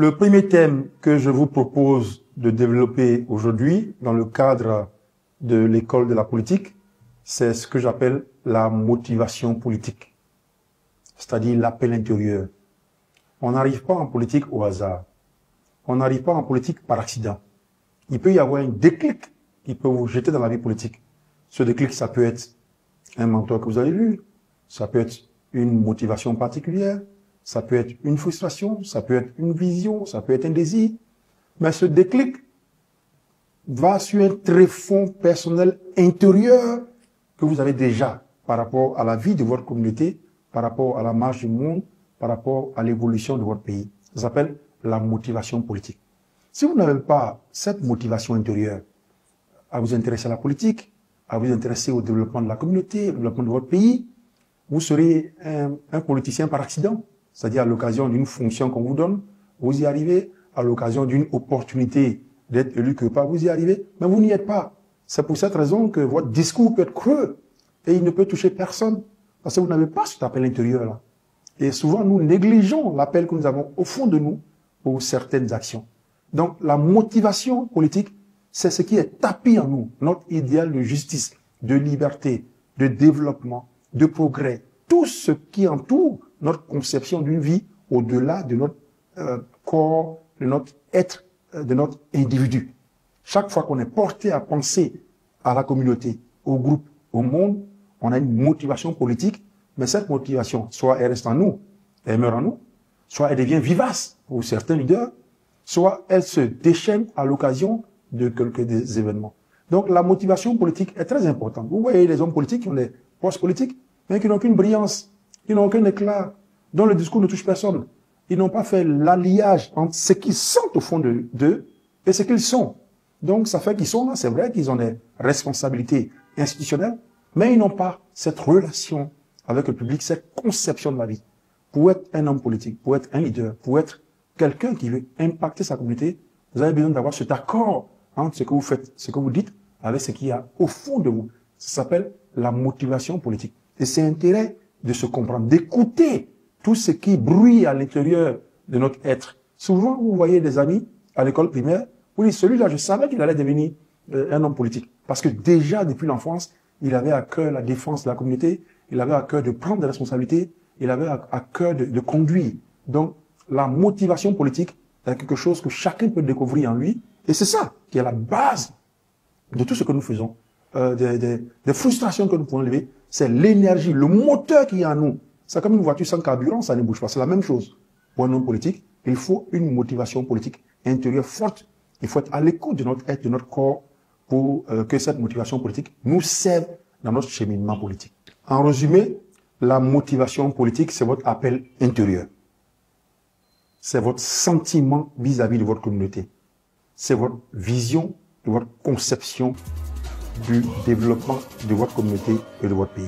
Le premier thème que je vous propose de développer aujourd'hui dans le cadre de l'école de la politique, c'est ce que j'appelle la motivation politique, c'est-à-dire l'appel intérieur. On n'arrive pas en politique au hasard. On n'arrive pas en politique par accident. Il peut y avoir un déclic qui peut vous jeter dans la vie politique. Ce déclic, ça peut être un mentor que vous avez vu, ça peut être une motivation particulière, ça peut être une frustration, ça peut être une vision, ça peut être un désir. Mais ce déclic va sur un tréfonds personnel intérieur que vous avez déjà par rapport à la vie de votre communauté, par rapport à la marche du monde, par rapport à l'évolution de votre pays. Ça s'appelle la motivation politique. Si vous n'avez pas cette motivation intérieure à vous intéresser à la politique, à vous intéresser au développement de la communauté, au développement de votre pays, vous serez un politicien par accident. C'est-à-dire à l'occasion d'une fonction qu'on vous donne, vous y arrivez, à l'occasion d'une opportunité d'être élu quelque part, vous y arrivez, mais vous n'y êtes pas. C'est pour cette raison que votre discours peut être creux et il ne peut toucher personne parce que vous n'avez pas cet appel intérieur-là. Et souvent, nous négligeons l'appel que nous avons au fond de nous pour certaines actions. Donc, la motivation politique, c'est ce qui est tapis en nous, notre idéal de justice, de liberté, de développement, de progrès, tout ce qui entoure notre conception d'une vie au-delà de notre corps, de notre être, de notre individu. Chaque fois qu'on est porté à penser à la communauté, au groupe, au monde, on a une motivation politique, mais cette motivation, soit elle reste en nous, elle meurt en nous, soit elle devient vivace pour certains leaders, soit elle se déchaîne à l'occasion de quelques des événements. Donc la motivation politique est très importante. Vous voyez les hommes politiques qui ont des postes politiques, mais qui n'ont aucune brillance, qui n'ont aucun éclat, dont le discours ne touche personne. Ils n'ont pas fait l'alliage entre ce qu'ils sentent au fond d'eux et ce qu'ils sont. Donc ça fait qu'ils sont là, c'est vrai qu'ils ont des responsabilités institutionnelles, mais ils n'ont pas cette relation avec le public, cette conception de la vie. Pour être un homme politique, pour être un leader, pour être quelqu'un qui veut impacter sa communauté, vous avez besoin d'avoir cet accord entre ce que vous faites, ce que vous dites, avec ce qu'il y a au fond de vous. Ça s'appelle la motivation politique. Et c'est intérêt de se comprendre, d'écouter tout ce qui bruit à l'intérieur de notre être. Souvent, vous voyez des amis à l'école primaire, vous dites, celui-là, je savais qu'il allait devenir un homme politique. Parce que déjà, depuis l'enfance, il avait à cœur la défense de la communauté, il avait à cœur de prendre des responsabilités, il avait à cœur de conduire. Donc, la motivation politique est quelque chose que chacun peut découvrir en lui. Et c'est ça qui est la base de tout ce que nous faisons. Des frustrations que nous pouvons lever, c'est l'énergie, le moteur qui est en nous. C'est comme une voiture sans carburant, ça ne bouge pas. C'est la même chose. Pour un homme politique, il faut une motivation politique intérieure forte. Il faut être à l'écoute de notre être, de notre corps, pour que cette motivation politique nous serve dans notre cheminement politique. En résumé, la motivation politique, c'est votre appel intérieur. C'est votre sentiment vis-à-vis de votre communauté. C'est votre vision, de votre conception du développement de votre communauté et de votre pays.